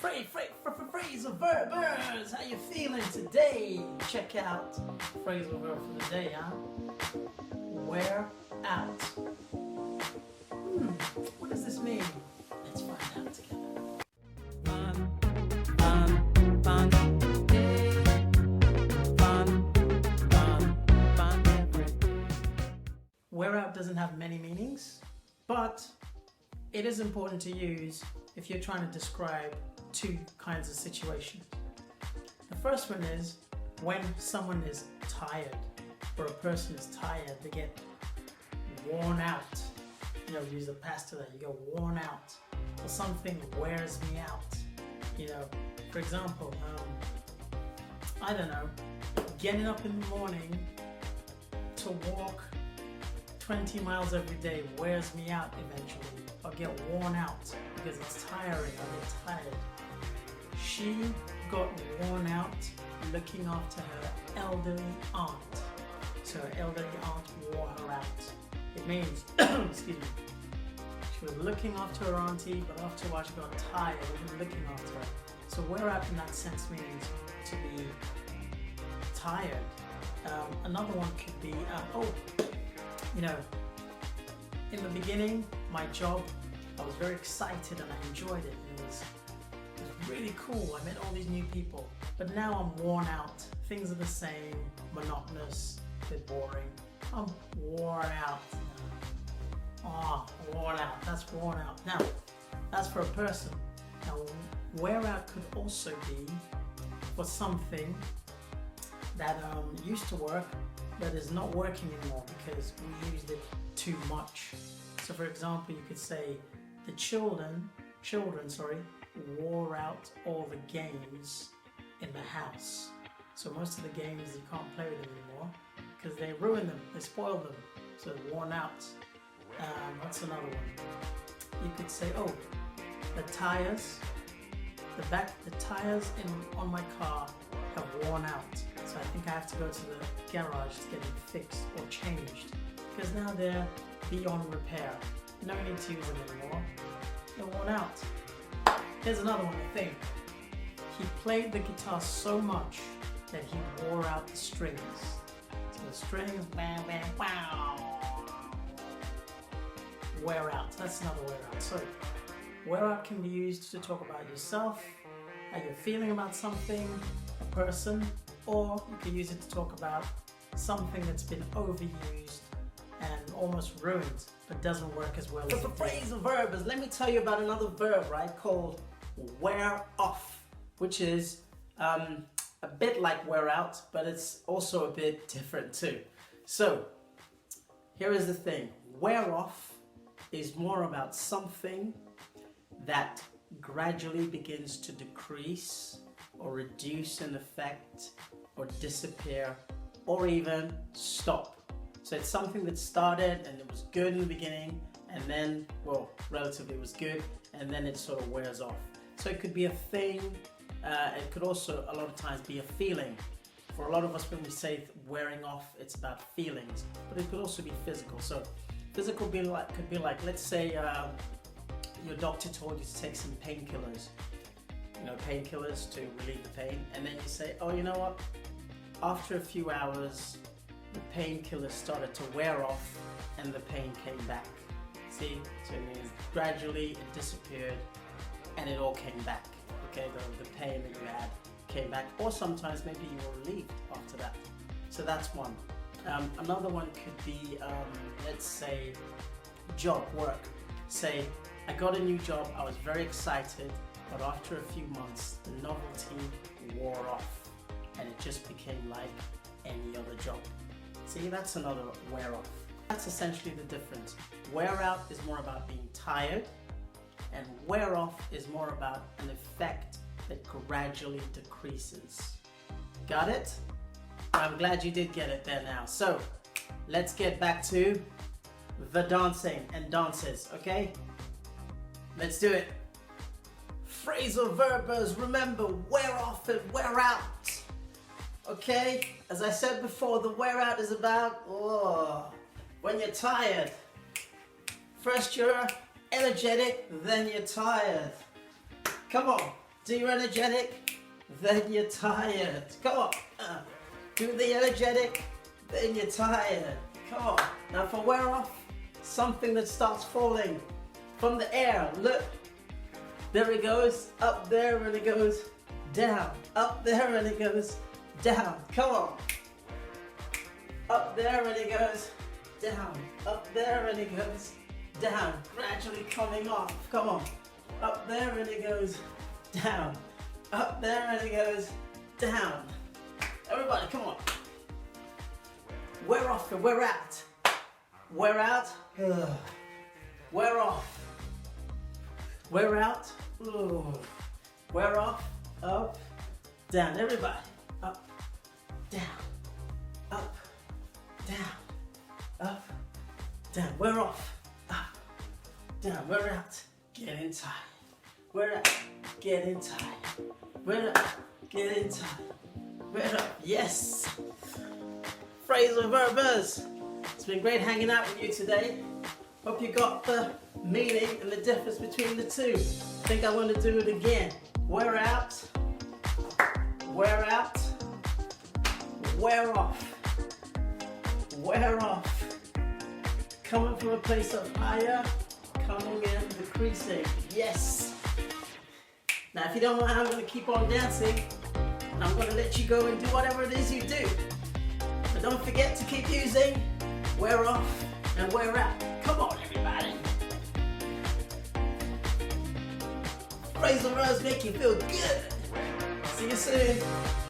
Phrasal verbers, how you feeling today? Check out phrasal verb for the day, huh? Wear out. What does this mean? Let's find out together. Wear out doesn't have many meanings, but it is important to use if you're trying to describe two kinds of situations. The first one is when someone is tired, or a person is tired, they get worn out. You know, use the past to that, you go worn out, or something wears me out. You know, for example, I don't know, getting up in the morning to walk 20 miles every day wears me out eventually. I'll get worn out because it's tiring, I'll get tired. She got worn out looking after her elderly aunt. So her elderly aunt wore her out. It means, excuse me, she was looking after her auntie, but after a while she got tired of looking after her. So wear out in that sense means to be tired. Another one could be, you know, in the beginning, my job, I was very excited and I enjoyed it. It was really cool. I met all these new people. But now I'm worn out. Things are the same, monotonous, a bit boring. I'm worn out. Worn out. That's worn out. Now, that's for a person. Now, wear out could also be for something that used to work but is not working anymore because we used it too much. So for example, you could say the children wore out all the games in the house. So most of the games you can't play with them anymore because they ruin them, they spoil them. So worn out. What's another one? You could say, the tires, the tires on my car have worn out. So I think I have to go to the garage to get them fixed or changed because now they're beyond repair. No need to use them anymore. They're worn out. Here's another one, I think. He played the guitar so much that he wore out the strings. So the strings, bam, bam, wow. Wear out. That's another wear out. So wear out can be used to talk about yourself, how you're feeling about something, a person, or you can use it to talk about something that's been overused and almost ruined, but doesn't work as well as the phrasal verbs. Let me tell you about another verb, right, called wear off, which is a bit like wear out, but it's also a bit different too. So here is the thing. Wear off is more about something that gradually begins to decrease or reduce in effect or disappear or even stop. So it's something that started and it was good in the beginning and then, well, relatively it was good and then it sort of wears off. So it could be a thing, it could also a lot of times be a feeling. For a lot of us when we say wearing off, it's about feelings, but it could also be physical. So physical could be like, let's say your doctor told you to take some painkillers, painkillers to relieve the pain, and then you say, oh, you know what, after a few hours, the painkillers started to wear off and the pain came back. See, so it means gradually it disappeared and it all came back. Okay, the pain that you had came back, or sometimes maybe you were relieved after that. So that's one. Another one could be, let's say, work. Say, I got a new job, I was very excited, but after a few months, the novelty wore off and it just became like any other job. See, that's another wear off. That's essentially the difference. Wear out is more about being tired, and wear off is more about an effect that gradually decreases. Got it? I'm glad you did get it there now. So let's get back to the dancing and dances, okay? Let's do it. Phrasal verbs, remember, wear off and wear out. Okay, as I said before, the wear out is about when you're tired. First you're energetic, then you're tired. Come on, Do your energetic, then you're tired. Come on. Do the energetic, then you're tired. Come on. Now for wear off, something that starts falling from the air. Look. There it goes. Up there and it goes down. Up there and it goes down. Come on. Up there and it goes down. Up there and it goes down. Gradually coming off. Come on. Up there and it goes down. Up there and it goes down. Everybody, come on. Wear off and wear out. Wear out. Wear off. Wear out. Wear off. Up. Down. Everybody. Up. Down. Up. Down. Up. Down. Wear off. Up. Down. Wear out. Get in tight. Wear out. Get in tight. Wear out. Get in tight. Wear up. Yes. Phrasal verbers. It's been great hanging out with you today. Hope you got the meaning and the difference between the two. I think I want to do it again. Wear out. Wear out. Wear off. Wear off. Coming from a place of higher, coming in, decreasing. Yes. Now if you don't mind, I'm going to keep on dancing. And I'm going to let you go and do whatever it is you do. But don't forget to keep using wear off and wear out. Come on everybody. Phrasal verbs make you feel good. See you soon.